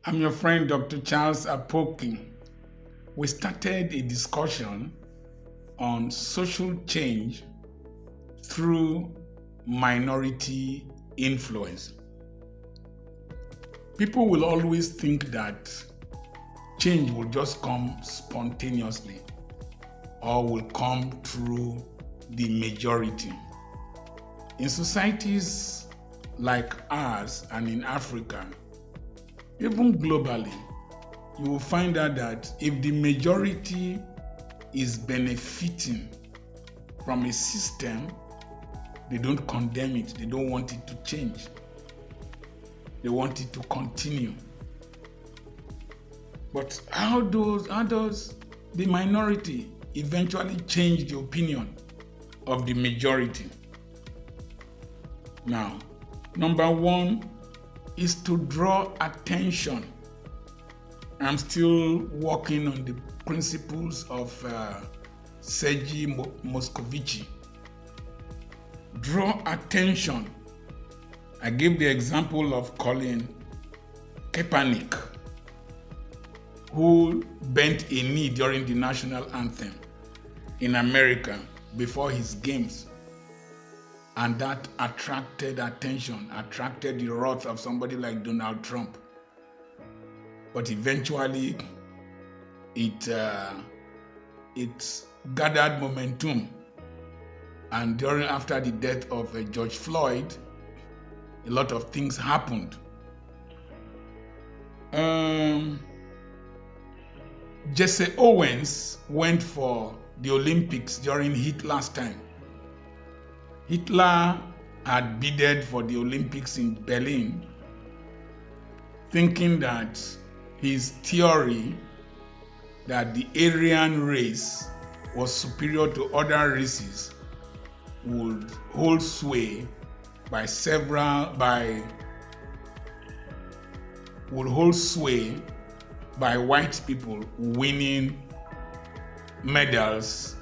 I'm your friend, Dr. Charles Apoki. We started a discussion on social change through minority influence. People will always think that change will just come spontaneously or will come through the majority. In societies like ours and in Africa, even globally, you will find out that if the majority is benefiting from a system, they don't condemn it. They don't want it to change. They want it to continue. But how does the minority eventually change the opinion of the majority? Now, number one is to draw attention. I'm still working on the principles of Sergei Moscovici. Draw attention. I give the example of Colin Kaepernick, who bent a knee during the national anthem in America before his games. And that attracted attention, attracted the wrath of somebody like Donald Trump. But eventually, it gathered momentum. And after the death of George Floyd, a lot of things happened. Jesse Owens went for the Olympics during Hitler's time. Hitler had bidded for the Olympics in Berlin, thinking that his theory that the Aryan race was superior to other races would hold sway by white people winning medals,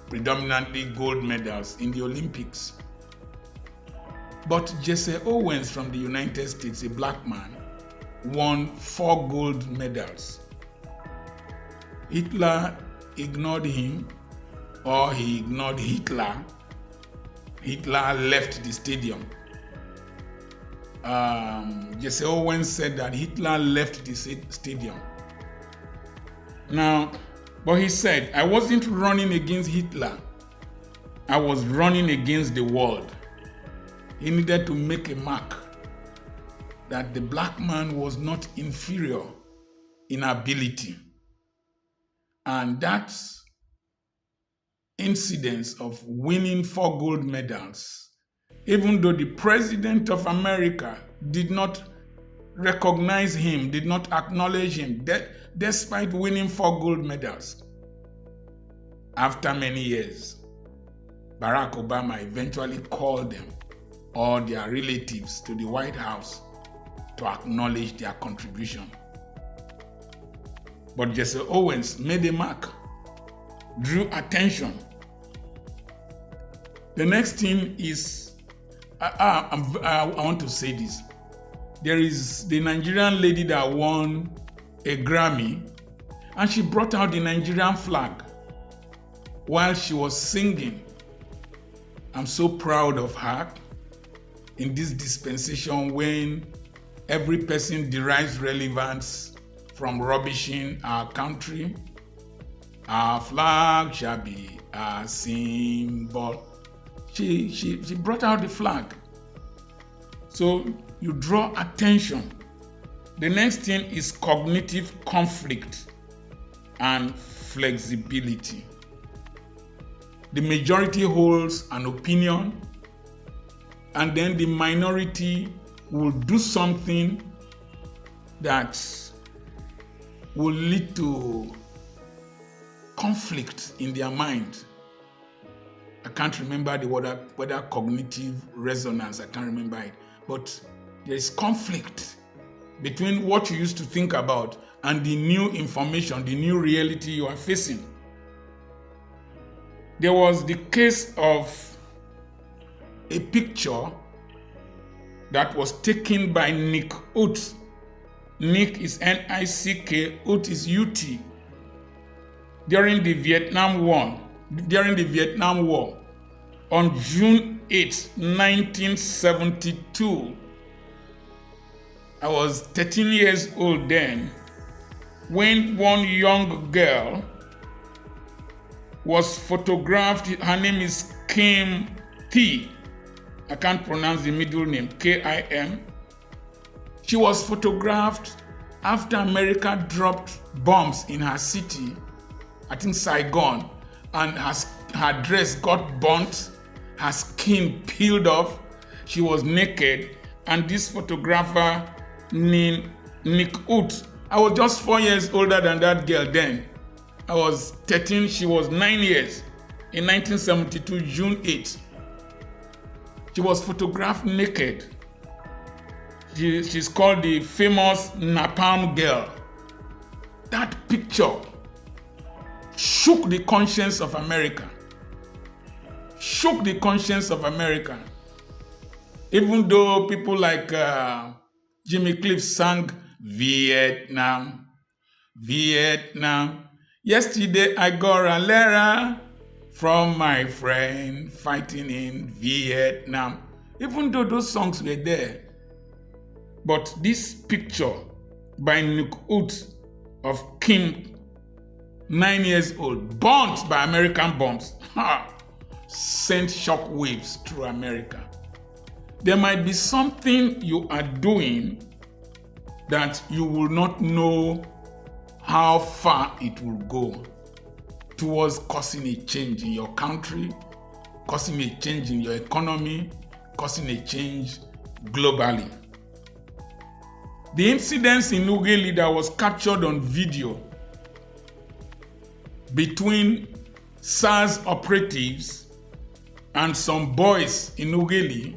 predominantly gold medals in the Olympics. But Jesse Owens from the United States, a black man, won 4 gold medals. Hitler ignored him, or he ignored Hitler. Hitler left the stadium. Jesse Owens said that Hitler left the stadium. But he said, I wasn't running against Hitler. I was running against the world. He needed to make a mark that the black man was not inferior in ability. And that incidence of winning 4 gold medals, even though the President of America did not recognize him, did not acknowledge him, despite winning 4 gold medals. After many years, Barack Obama eventually called them or their relatives to the White House to acknowledge their contribution. But Jesse Owens made a mark, drew attention. The next thing is, I want to say this. There is the Nigerian lady that won a Grammy, and she brought out the Nigerian flag while she was singing. I'm so proud of her in this dispensation when every person derives relevance from rubbishing our country. Our flag shall be a symbol. She brought out the flag. So you draw attention. The next thing is cognitive conflict and flexibility. The majority holds an opinion, and then the minority will do something that will lead to conflict in their mind. I can't remember the whether cognitive resonance, I can't remember it. But there is conflict between what you used to think about and the new information, the new reality you are facing. There was the case of a picture that was taken by Nick Oates Nick is Nick, Ut is Ut. During the Vietnam War, on June 8, 1972, I was 13 years old then, when one young girl was photographed. Her name is Kim T. I can't pronounce the middle name, Kim. She was photographed after America dropped bombs in her city, I think Saigon, and her dress got burnt, her skin peeled off, she was naked, and this photographer named Nick Ut, I was just 4 years older than that girl then. I was 13, she was 9 years. In 1972, June 8. She was photographed naked. She's called the famous Napalm Girl. That picture shook the conscience of America. Shook the conscience of America. Even though people like Jimmy Cliff sang Vietnam, Vietnam. Yesterday I got a letter from my friend fighting in Vietnam. Even though those songs were there. But this picture by Nick Ut of Kim, 9 years old, burnt by American bombs, sent shock waves through America. There might be something you are doing that you will not know how far it will go towards causing a change in your country, causing a change in your economy, causing a change globally. The incidents in Ughelli that was captured on video between SARS operatives and some boys in Ughelli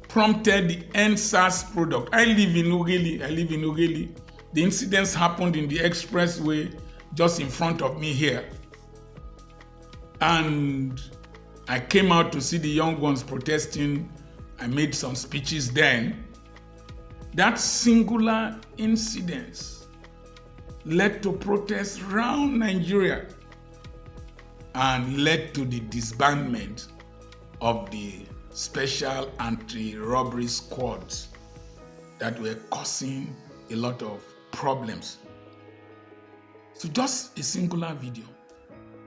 prompted the End SARS product. I live in Ughelli. The incidents happened in the expressway just in front of me here. And I came out to see the young ones protesting. I made some speeches then. That singular incident led to protests around Nigeria and led to the disbandment of the special anti-robbery squads that were causing a lot of problems. So just a singular video.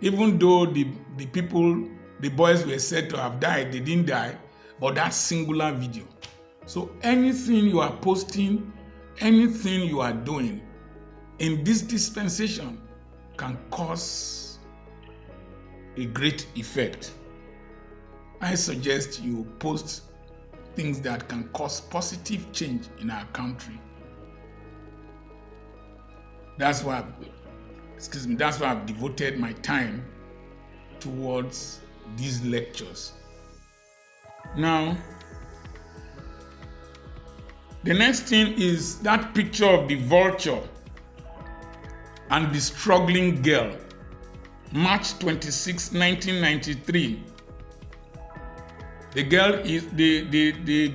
Even though the boys were said to have died, they didn't die, but that singular video. So anything you are posting, anything you are doing in this dispensation can cause a great effect. I suggest you post things that can cause positive change in our country. That's why I've devoted my time towards these lectures. Now, the next thing is that picture of the vulture and the struggling girl, March 26, 1993. The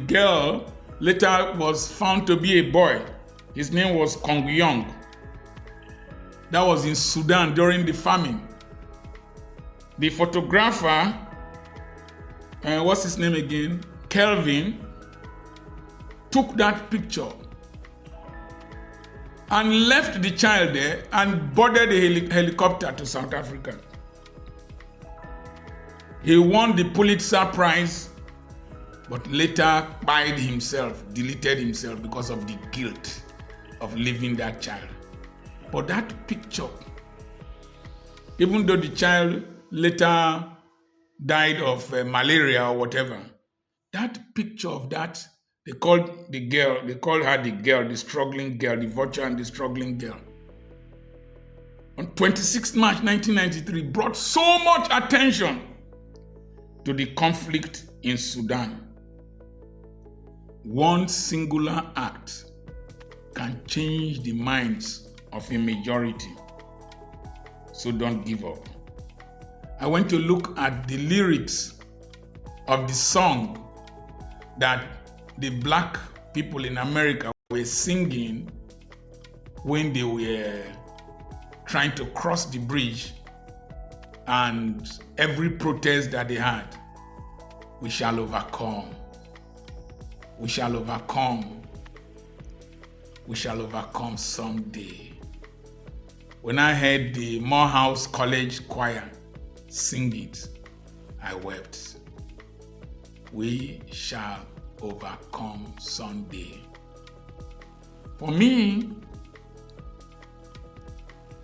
girl later was found to be a boy. His name was Kong Yong. That was in Sudan during the famine. The photographer, what's his name again? Kelvin, took that picture and left the child there and boarded a helicopter to South Africa. He won the Pulitzer Prize, but later deleted himself because of the guilt of leaving that child. But that picture, even though the child later died of malaria or whatever, that picture of that, they called her the girl, the struggling girl, the vulture and the struggling girl. On 26 March 1993, brought so much attention to the conflict in Sudan. One singular act can change the minds of a majority. So don't give up. I went to look at the lyrics of the song that the black people in America were singing when they were trying to cross the bridge, and every protest that they had, we shall overcome. We shall overcome. We shall overcome someday. When I heard the Morehouse College Choir sing it, I wept. We shall overcome someday. For me,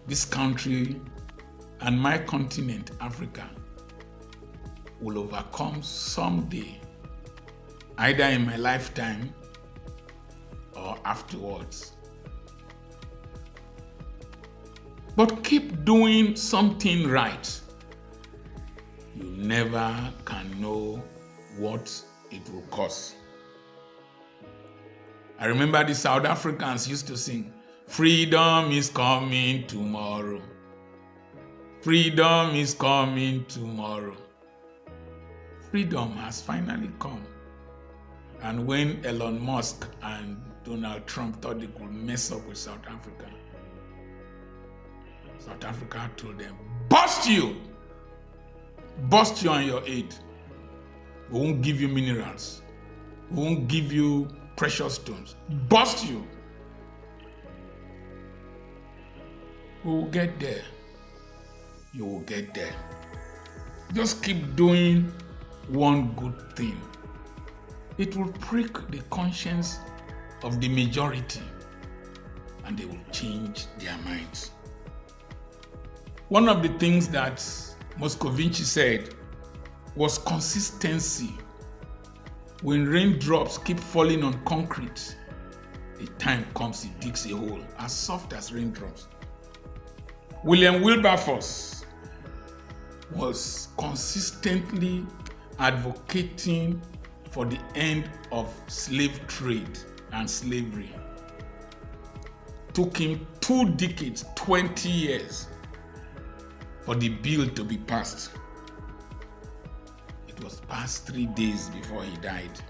this country and my continent, Africa, will overcome someday, either in my lifetime or afterwards. But keep doing something right. You never can know what it will cost. I remember the South Africans used to sing, "Freedom is coming tomorrow. Freedom is coming tomorrow." Freedom has finally come. And when Elon Musk and Donald Trump thought they could mess up with South Africa, South Africa told them, bust you on your aid. We won't give you minerals. We won't give you precious stones. Bust you. We will get there. You will get there. Just keep doing one good thing. It will prick the conscience of the majority, and they will change their minds. One of the things that Moscovici said was consistency. When raindrops keep falling on concrete, the time comes it digs a hole as soft as raindrops. William Wilberforce was consistently advocating for the end of slave trade and slavery. Took him 2 decades, 20 years, for the bill to be passed. It was past 3 days before he died.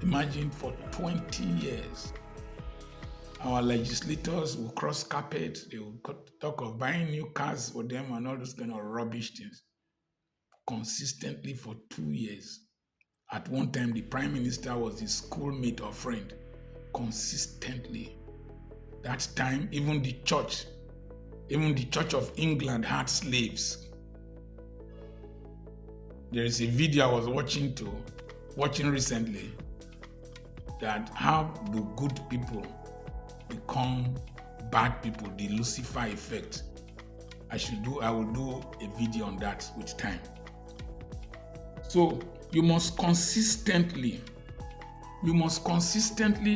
Imagine, for 20 years. Our legislators will cross carpet, they will talk of buying new cars for them and all those kind of rubbish things. Consistently for 2 years. At one time, the prime minister was his schoolmate or friend. Consistently. That time, even the Church of England had slaves. There is a video I was watching recently, that how do good people become bad people, the Lucifer effect. I will do a video on that with time. So you must consistently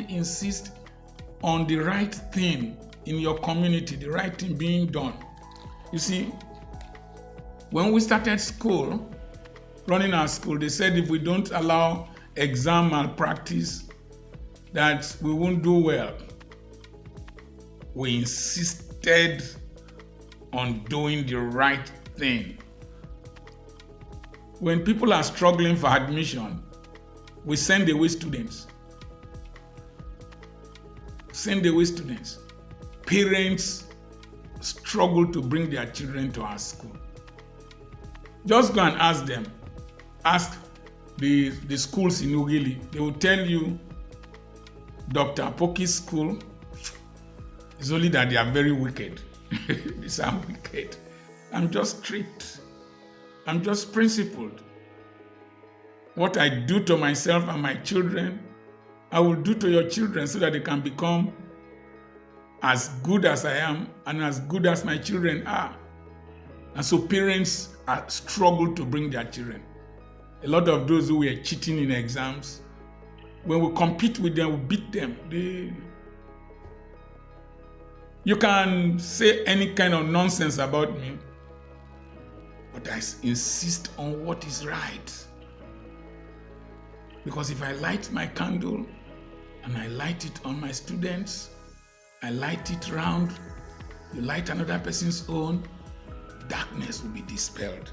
insist on the right thing in your community, the right thing being done. You see, when we started school, running our school, they said if we don't allow exam malpractice, that we won't do well. We insisted on doing the right thing. When people are struggling for admission, we send away students. Parents struggle to bring their children to our school. Just go and ask them. Ask the schools in Ugili. They will tell you Dr. Apoki's school is only that they are very wicked. These are wicked. I'm just strict. I'm just principled. What I do to myself and my children, I will do to your children so that they can become as good as I am and as good as my children are. And so parents struggle to bring their children. A lot of those who were cheating in exams, when we compete with them, we beat them. You can say any kind of nonsense about me, but I insist on what is right. Because if I light my candle and I light it on my students, I light it round, you light another person's own, darkness will be dispelled.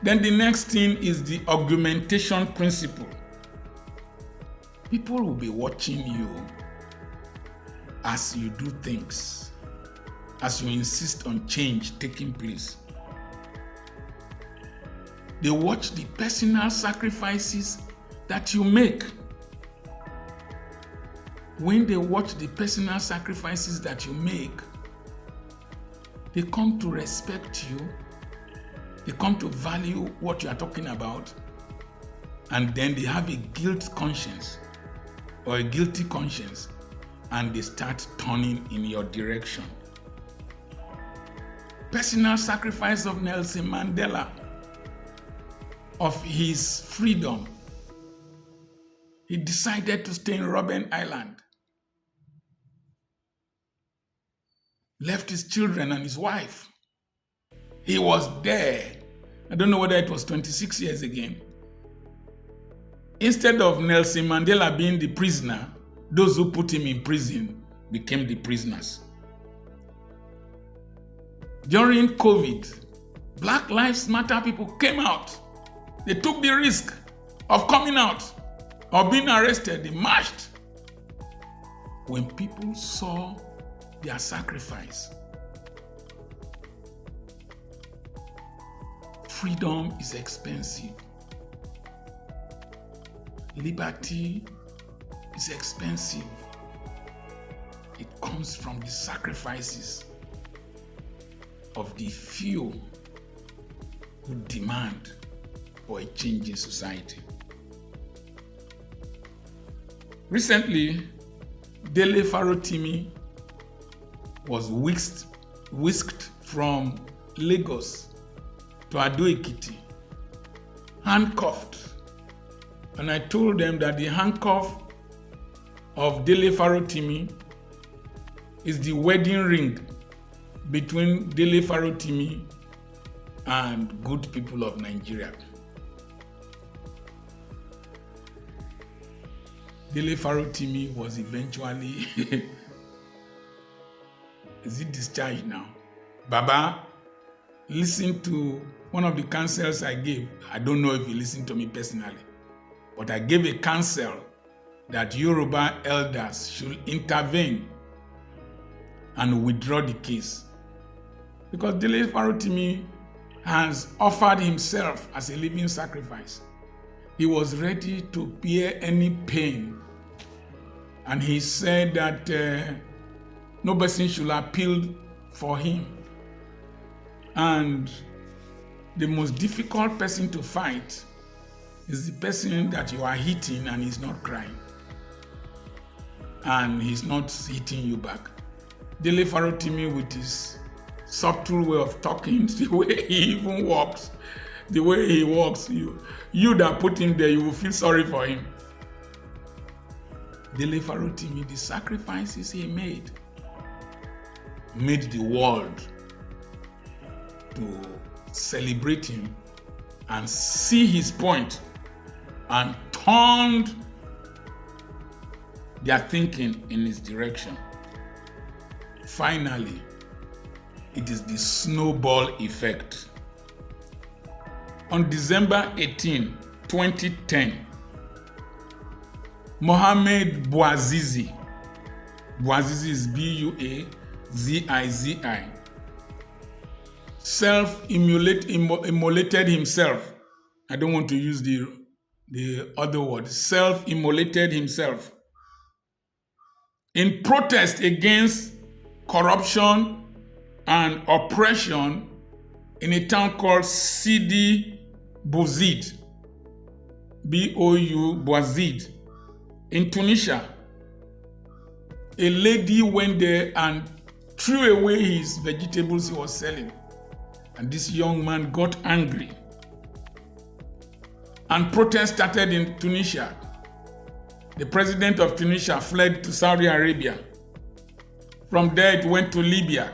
Then the next thing is the augmentation principle. People will be watching you as you do things, as you insist on change taking place. They watch the personal sacrifices that you make. When they watch the personal sacrifices that you make, they come to respect you. They come to value what you are talking about. And then they have a guilt conscience or a guilty conscience, and they start turning in your direction. Personal sacrifice of Nelson Mandela, of his freedom. He decided to stay in Robben Island. Left his children and his wife. He was there. I don't know whether it was 26 years again. Instead of Nelson Mandela being the prisoner, those who put him in prison became the prisoners. During COVID, Black Lives Matter people came out. They took the risk of coming out, of being arrested. They marched. When people saw their sacrifice, freedom is expensive. Liberty is expensive. It comes from the sacrifices of the few who demand for a change in society. Recently, Dele Farotimi was whisked from Lagos to Ado-Ekiti, handcuffed. And I told them that the handcuff of Dele Farotimi is the wedding ring between Dele Farotimi and good people of Nigeria. Dele Farotimi was eventually is he discharged now? Baba, listen to one of the counsels I gave. I don't know if you listened to me personally, but I gave a counsel that Yoruba elders should intervene and withdraw the case. Because Dele Farotimi has offered himself as a living sacrifice. He was ready to bear any pain. And he said that no person should appeal for him. And the most difficult person to fight is the person that you are hitting and he's not crying. And he's not hitting you back. Dele Farotimi, with his subtle way of talking, the way he even walks, the way he walks, you that put him there, you will feel sorry for him. Dele Farotimi, the sacrifices he made the world to celebrate him and see his point, and turned their thinking in his direction. Finally, it is the snowball effect. On December 18, 2010, Mohamed Bouazizi is Buazizi, self-immolated himself. I don't want to use the other word. Self-immolated himself in protest against corruption and oppression in a town called Sidi Bouzid, Bouzid, in Tunisia. A lady went there and threw away his vegetables he was selling. And this young man got angry. And protest started in Tunisia. The president of Tunisia fled to Saudi Arabia. From there it went to Libya.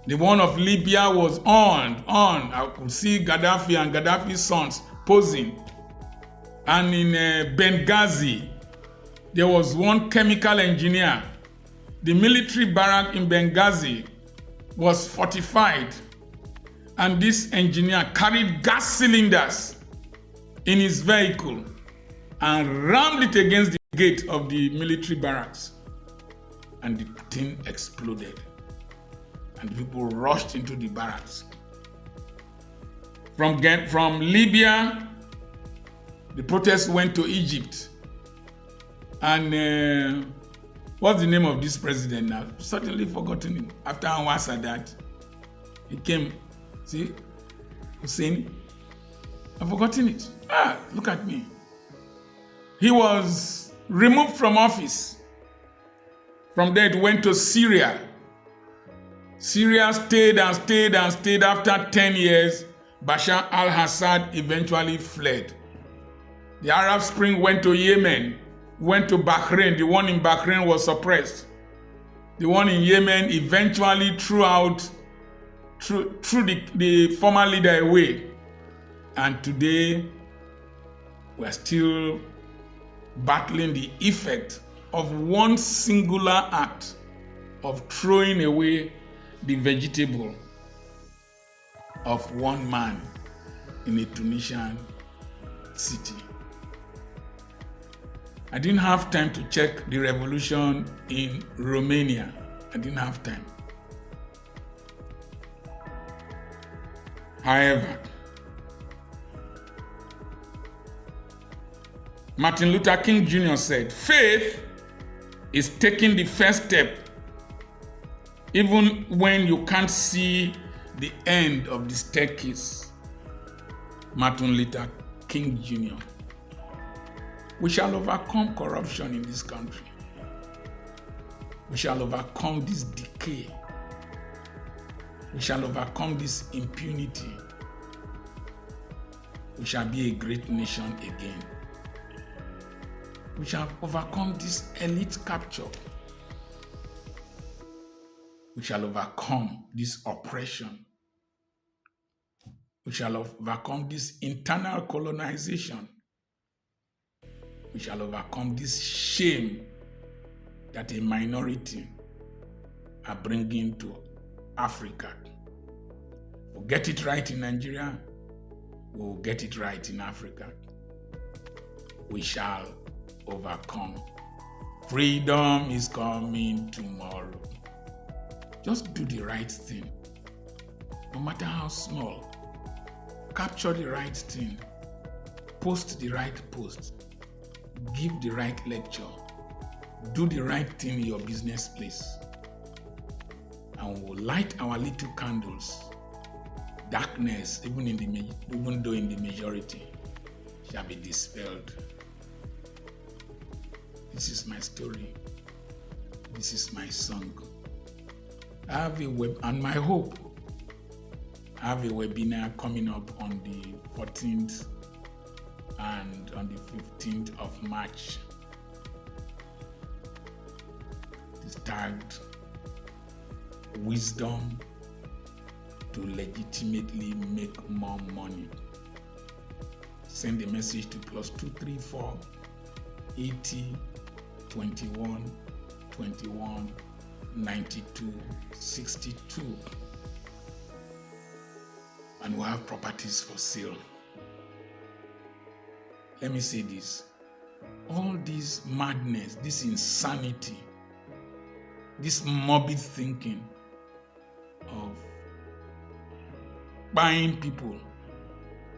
The one of Libya was on. I could see Gaddafi and Gaddafi's sons posing. And in Benghazi, there was one chemical engineer. The military barrack in Benghazi was fortified. And this engineer carried gas cylinders in his vehicle. and rammed it against the gate of the military barracks. And the thing exploded. And people rushed into the barracks. From Libya, the protests went to Egypt. And what's the name of this president now? Suddenly forgotten him. After Anwar Sadat, he came. See, Hussein. I've forgotten it. Look at me. He was removed from office. From there, it went to Syria. Syria stayed and stayed and stayed. After 10 years, Bashar al-Assad eventually fled. The Arab Spring went to Yemen, went to Bahrain. The one in Bahrain was suppressed. The one in Yemen eventually threw the former leader away. And today, we're still battling the effect of one singular act of throwing away the vegetable of one man in a Tunisian city. I didn't have time to check the revolution in Romania. I didn't have time. However, Martin Luther King Jr. said, faith is taking the first step even when you can't see the end of the staircase. Martin Luther King Jr. We shall overcome corruption in this country. We shall overcome this decay. We shall overcome this impunity. We shall be a great nation again. We shall overcome this elite capture. We shall overcome this oppression. We shall overcome this internal colonization. We shall overcome this shame that a minority are bringing to Africa. We'll get it right in Nigeria. We'll get it right in Africa. We shall overcome. Freedom is coming tomorrow. Just do the right thing, no matter how small. Capture the right thing. Post the right post. Give the right lecture. Do the right thing in your business place. And we'll light our little candles. Darkness, even though in the majority, shall be dispelled. This is my story. This is my song. I have and my hope. I have a webinar coming up on the 14th and on the 15th of March. It's tagged Wisdom to Legitimately Make More Money. Send a message to +234 80 21 21 92 62. And we'll have properties for sale. Let me say this. All this madness, this insanity, this morbid thinking of buying people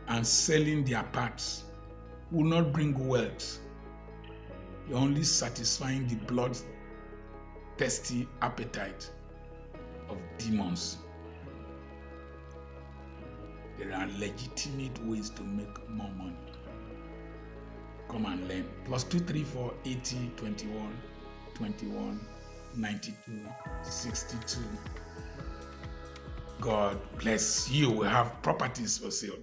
and selling their parts will not bring wealth. You're only satisfying the blood-thirsty appetite of demons. There are legitimate ways to make more money. Come and learn. +234 80 21 21 92 62. God bless you. We have properties for sale.